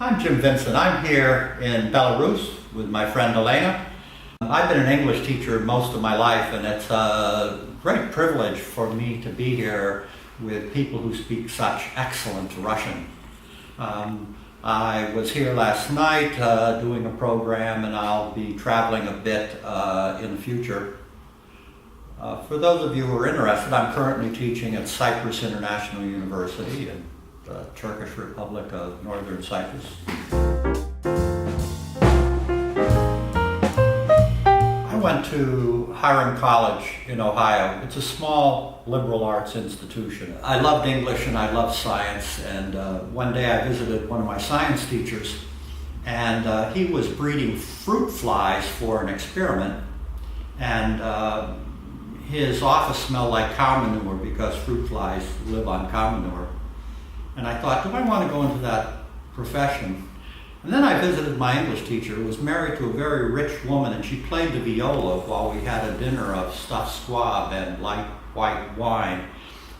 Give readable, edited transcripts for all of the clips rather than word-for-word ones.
I'm Jim Vincent. I'm here in Belarus with my friend Elena. I've been an English teacher most of my life, and it's a great privilege for me to be here with people who speak such excellent Russian. I was here last night doing a program, and I'll be traveling a bit in the future. For those of you who are interested, I'm currently teaching at Cyprus International University in the Turkish Republic of Northern Cyprus. I went to Hiram College in Ohio. It's a small liberal arts institution. I loved English and I loved science, and one day I visited one of my science teachers, and he was breeding fruit flies for an experiment, and his office smelled like cow manure because fruit flies live on cow manure. And I thought, do I want to go into that profession? And then I visited my English teacher, who was married to a very rich woman, and she played the viola while we had a dinner of stuffed squab and light white wine.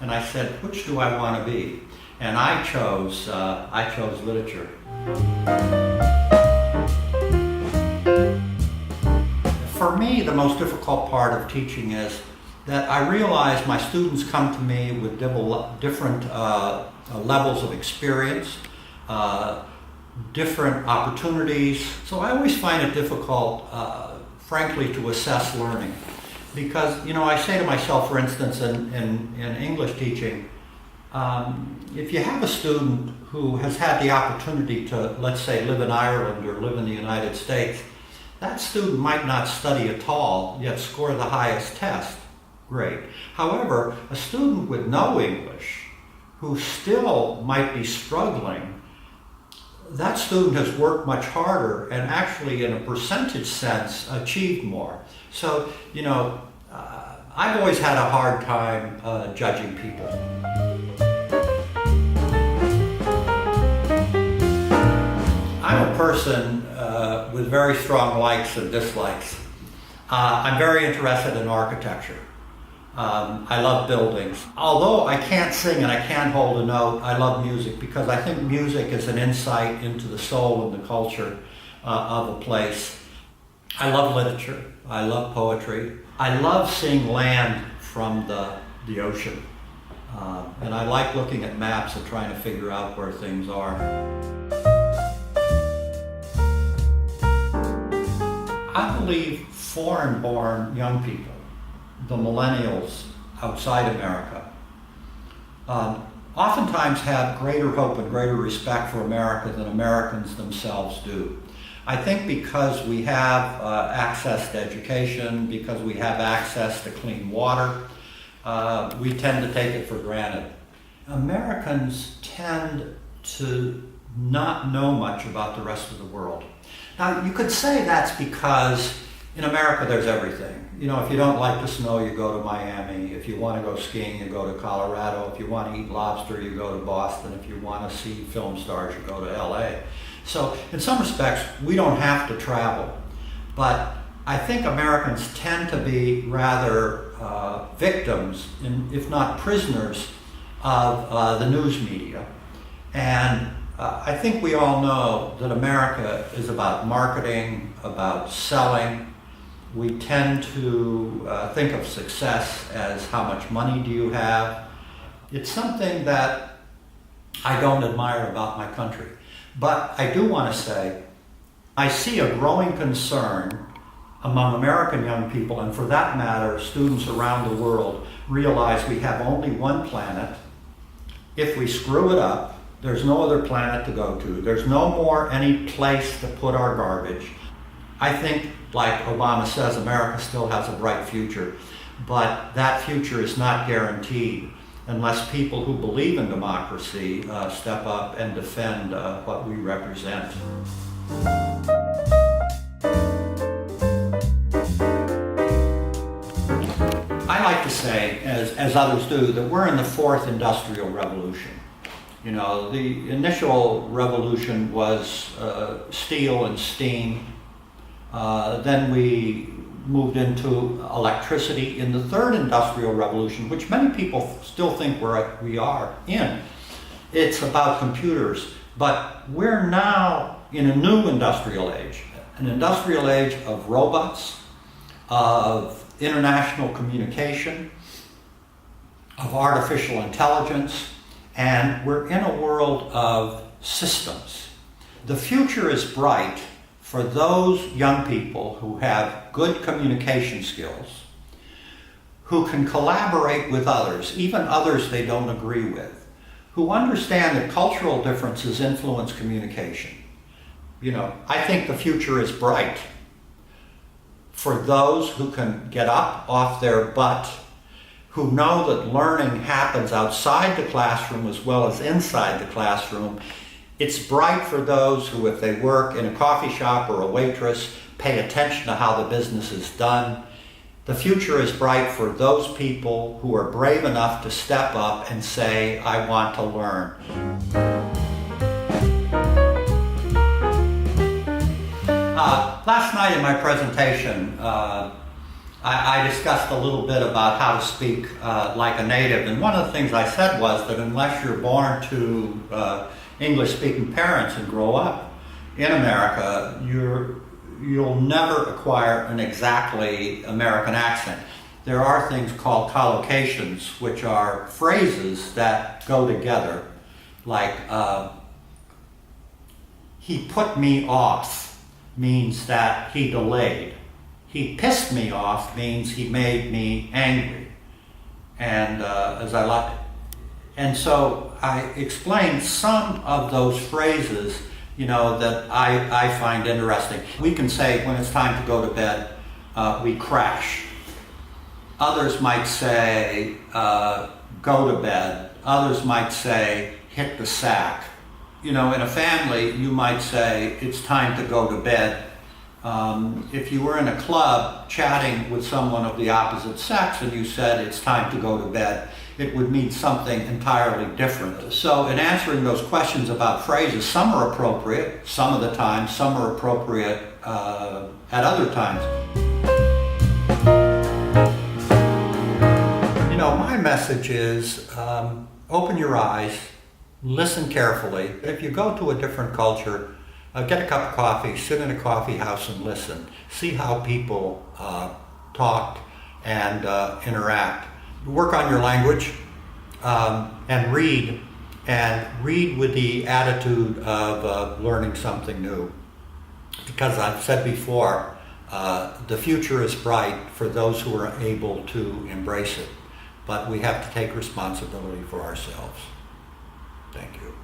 And I said, which do I want to be? And I chose literature. For me, the most difficult part of teaching is that I realize my students come to me with different levels of experience, different opportunities. So I always find it difficult, frankly, to assess learning. Because, I say to myself, for instance, in English teaching, if you have a student who has had the opportunity to, let's say, live in Ireland or live in the United States, that student might not study at all, yet score the highest test. Great. However, a student with no English who still might be struggling, that student has worked much harder and actually, in a percentage sense, achieved more. So, I've always had a hard time judging people. I'm a person with very strong likes and dislikes. I'm very interested in architecture. I love buildings. Although I can't sing and I can't hold a note, I love music because I think music is an insight into the soul and the culture of a place. I love literature. I love poetry. I love seeing land from the ocean. And I like looking at maps and trying to figure out where things are. I believe foreign-born young people, the millennials outside America, oftentimes have greater hope and greater respect for America than Americans themselves do. I think because we have access to education, because we have access to clean water, we tend to take it for granted. Americans tend to not know much about the rest of the world. Now, you could say that's because in America there's everything. If you don't like the snow, you go to Miami. If you want to go skiing, you go to Colorado. If you want to eat lobster, you go to Boston. If you want to see film stars, you go to LA. So in some respects, we don't have to travel. But I think Americans tend to be rather victims, if not prisoners, of the news media. And I think we all know that America is about marketing, about selling. We tend to think of success as how much money do you have. It's something that I don't admire about my country. But I do want to say, I see a growing concern among American young people, and for that matter, students around the world, realize we have only one planet. If we screw it up, there's no other planet to go to. There's no more any place to put our garbage. I think, like Obama says, America still has a bright future, but that future is not guaranteed unless people who believe in democracy step up and defend what we represent. I like to say, as others do, that we're in the fourth industrial revolution. The initial revolution was steel and steam. Then we moved into electricity. In the third industrial revolution, which many people still think we are in, it's about computers. But we're now in a new industrial age, an industrial age of robots, of international communication, of artificial intelligence, and we're in a world of systems. The future is bright for those young people who have good communication skills, who can collaborate with others, even others they don't agree with, who understand that cultural differences influence communication. I think the future is bright for those who can get up off their butt, who know that learning happens outside the classroom as well as inside the classroom. It's bright for those who, if they work in a coffee shop or a waitress, pay attention to how the business is done. The future is bright for those people who are brave enough to step up and say, I want to learn. Last night in my presentation, I discussed a little bit about how to speak like a native, and one of the things I said was that unless you're born to English-speaking parents and grow up in America, you'll never acquire an exactly American accent. There are things called collocations, which are phrases that go together, like he put me off means that he delayed. He pissed me off means he made me angry. And so I explained some of those phrases, that I find interesting. We can say when it's time to go to bed, we crash. Others might say, go to bed. Others might say, hit the sack. In a family, you might say, it's time to go to bed. If you were in a club chatting with someone of the opposite sex and you said, it's time to go to bed, it would mean something entirely different. So in answering those questions about phrases, some are appropriate some of the time, some are appropriate at other times. My message is open your eyes, listen carefully. If you go to a different culture, get a cup of coffee, sit in a coffee house and listen. See how people talk and interact. Work on your language and read with the attitude of learning something new. Because I've said before, the future is bright for those who are able to embrace it. But we have to take responsibility for ourselves. Thank you.